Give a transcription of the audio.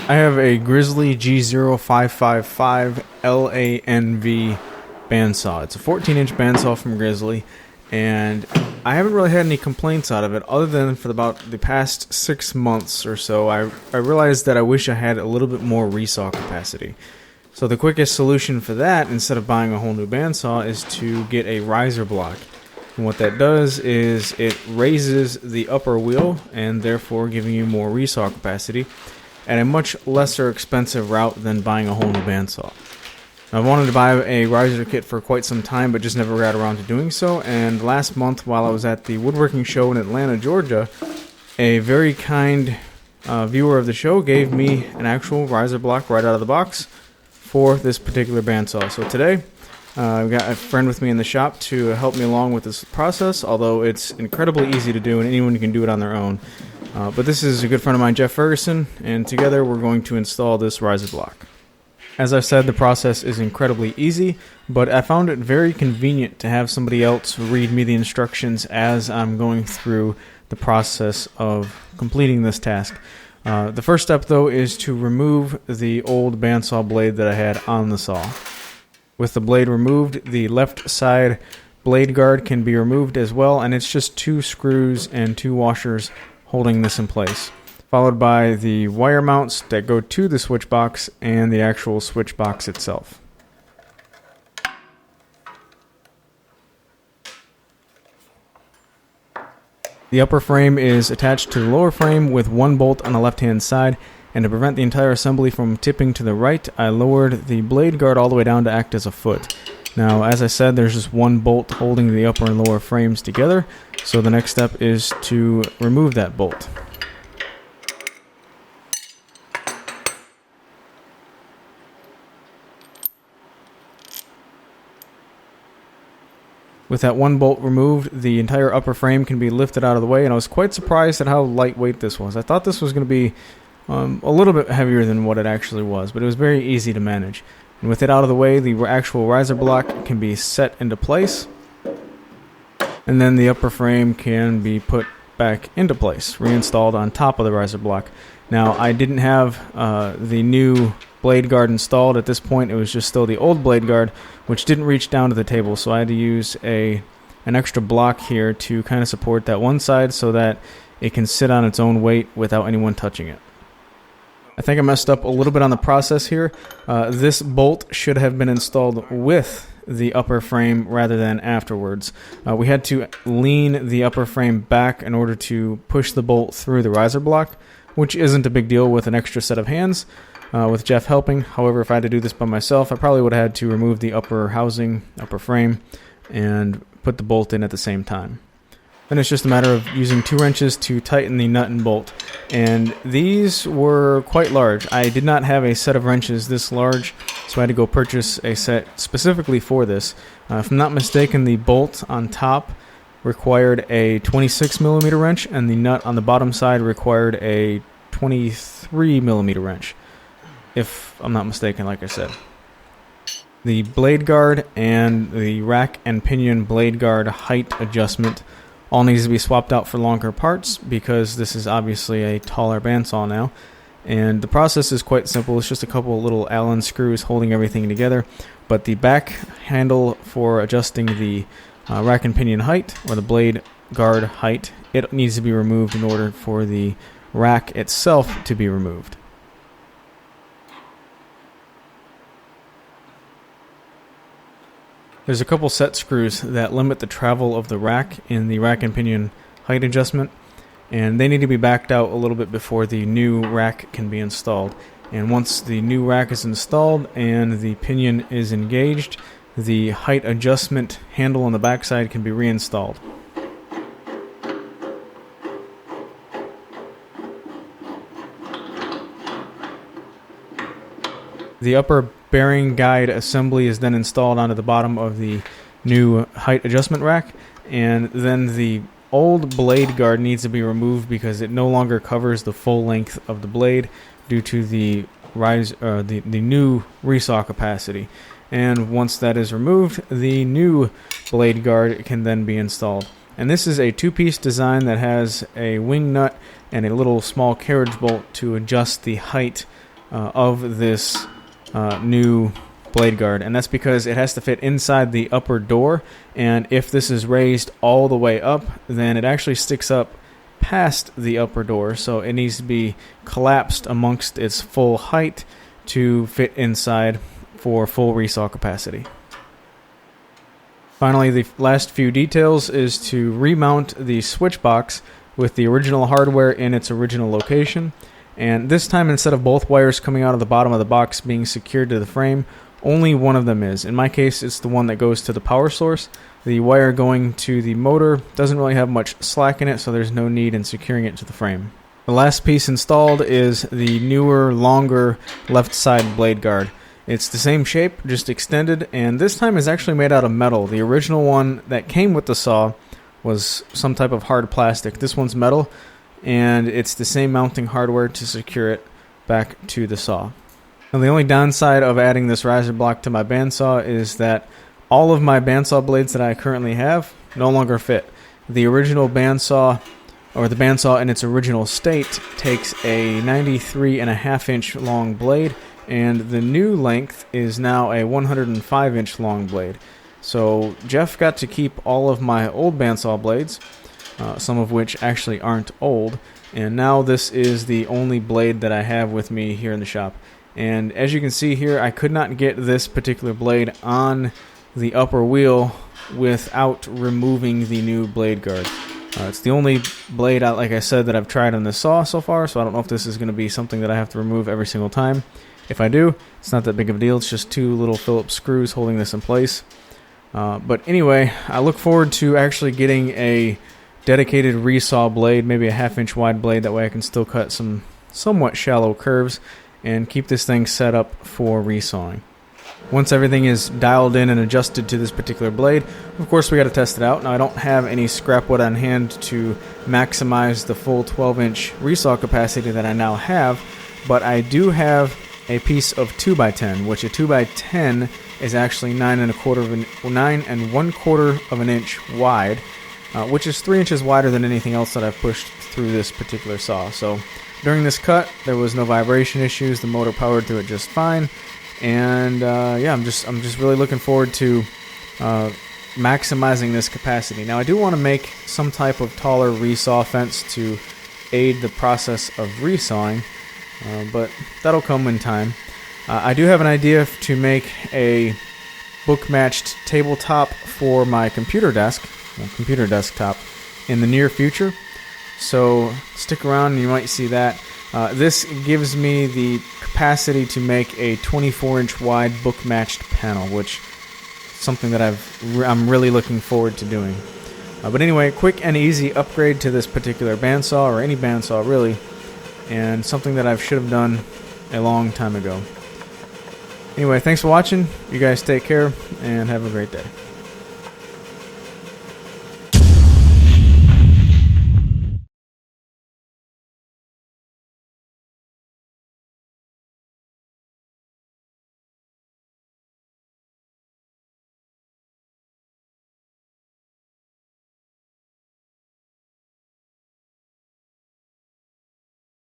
I have a Grizzly G0555 LANV bandsaw. It's a 14-inch bandsaw from Grizzly, and I haven't really had any complaints out of it other than for about the past 6 months or so. I realized that I wish I had a little bit more resaw capacity. So the quickest solution for that, instead of buying a whole new bandsaw, is to get a riser block. And what that does is it raises the upper wheel and therefore giving you more resaw capacity at a much lesser expensive route than buying a whole new bandsaw. I wanted to buy a riser kit for quite some time, but just never got around to doing so. And last month, while I was at the woodworking show in Atlanta, Georgia, a very kind viewer of the show gave me an actual riser block right out of the box for this particular bandsaw. So today, I've got a friend with me in the shop to help me along with this process, although it's incredibly easy to do and anyone can do it on their own. But this is a good friend of mine, Jeff Ferguson, and together we're going to install this riser block. As I've said, the process is incredibly easy, but I found it very convenient to have somebody else read me the instructions as I'm going through the process of completing this task. The first step, though, is to remove the old bandsaw blade that I had on the saw. With the blade removed, the left side blade guard can be removed as well, and it's just 2 screws and 2 washers holding this in place, followed by the wire mounts that go to the switch box and the actual switch box itself. The upper frame is attached to the lower frame with 1 bolt on the left-hand side, and to prevent the entire assembly from tipping to the right, I lowered the blade guard all the way down to act as a foot. Now, as I said, there's just 1 bolt holding the upper and lower frames together, so the next step is to remove that bolt. With that 1 bolt removed, the entire upper frame can be lifted out of the way, and I was quite surprised at how lightweight this was. I thought this was going to be a little bit heavier than what it actually was, but it was very easy to manage. And with it out of the way, the actual riser block can be set into place, and then the upper frame can be put back into place, reinstalled on top of the riser block. Now, I didn't have the new blade guard installed at this point. It was just still the old blade guard, which didn't reach down to the table, so I had to use an extra block here to kind of support that one side so that it can sit on its own weight without anyone touching it. I think I messed up a little bit on the process here. This bolt should have been installed with the upper frame rather than afterwards. We had to lean the upper frame back in order to push the bolt through the riser block, which isn't a big deal with an extra set of hands, with Jeff helping. However, if I had to do this by myself, I probably would have had to remove the upper housing, upper frame, and put the bolt in at the same time. Then it's just a matter of using 2 wrenches to tighten the nut and bolt. And these were quite large. I did not have a set of wrenches this large, so I had to go purchase a set specifically for this. If I'm not mistaken, the bolt on top required a 26mm wrench, and the nut on the bottom side required a 23mm wrench, if I'm not mistaken, like I said. The blade guard and the rack and pinion blade guard height adjustment all needs to be swapped out for longer parts because this is obviously a taller bandsaw now. And the process is quite simple. It's just a couple of little Allen screws holding everything together. But the back handle for adjusting the rack and pinion height, or the blade guard height, it needs to be removed in order for the rack itself to be removed. There's a couple set screws that limit the travel of the rack in the rack and pinion height adjustment, and they need to be backed out a little bit before the new rack can be installed. And once the new rack is installed and the pinion is engaged, the height adjustment handle on the backside can be reinstalled. The upper bearing guide assembly is then installed onto the bottom of the new height adjustment rack, and then the old blade guard needs to be removed because it no longer covers the full length of the blade due to the new resaw capacity. And once that is removed, the new blade guard can then be installed. And this is a 2-piece design that has a wing nut and a little small carriage bolt to adjust the height of this new blade guard, and that's because it has to fit inside the upper door, and if this is raised all the way up, then it actually sticks up past the upper door, so it needs to be collapsed amongst its full height to fit inside for full resaw capacity. Finally, the last few details is to remount the switch box with the original hardware in its original location, and this time, instead of both wires coming out of the bottom of the box being secured to the frame, only one of them is. In my case, it's the one that goes to the power source. The wire going to the motor doesn't really have much slack in it, so there's no need in securing it to the frame. The last piece installed is the newer, longer left side blade guard. It's the same shape, just extended, and this time is actually made out of metal. The original one that came with the saw was some type of hard plastic. This one's metal, and it's the same mounting hardware to secure it back to the saw. Now, the only downside of adding this riser block to my bandsaw is that all of my bandsaw blades that I currently have no longer fit. The original bandsaw, or the bandsaw in its original state, takes a 93.5-inch long blade, and the new length is now a 105-inch long blade. So Jeff got to keep all of my old bandsaw blades, some of which actually aren't old, and now this is the only blade that I have with me here in the shop. And as you can see here, I could not get this particular blade on the upper wheel without removing the new blade guard. It's the only blade, like I said, that I've tried on the saw so far, so I don't know if this is going to be something that I have to remove every single time. If I do, it's not that big of a deal. It's just two little Phillips screws holding this in place. But anyway, I look forward to actually getting a dedicated Resaw blade, maybe a 1/2-inch wide blade. That way I can still cut some somewhat shallow curves and keep this thing set up for resawing. Once everything is dialed in and adjusted to this particular blade, of course we got to test it out. Now, I don't have any scrap wood on hand to maximize the full 12-inch resaw capacity that I now have, but I do have a piece of 2x10, which a 2x10 is actually 9 1/4 of an inch wide, which is 3 inches wider than anything else that I've pushed through this particular saw. So during this cut, there was no vibration issues. The motor powered through it just fine, and yeah, I'm just really looking forward to maximizing this capacity. Now, I do want to make some type of taller resaw fence to aid the process of resawing, but that'll come in time. I do have an idea to make a book-matched tabletop for my computer desktop in the near future. So stick around and you might see that. This gives me the capacity to make a 24-inch wide book-matched panel, which is something that I'm really looking forward to doing. But anyway, quick and easy upgrade to this particular bandsaw, or any bandsaw really, and something that I should have done a long time ago. Anyway, thanks for watching. You guys take care and have a great day.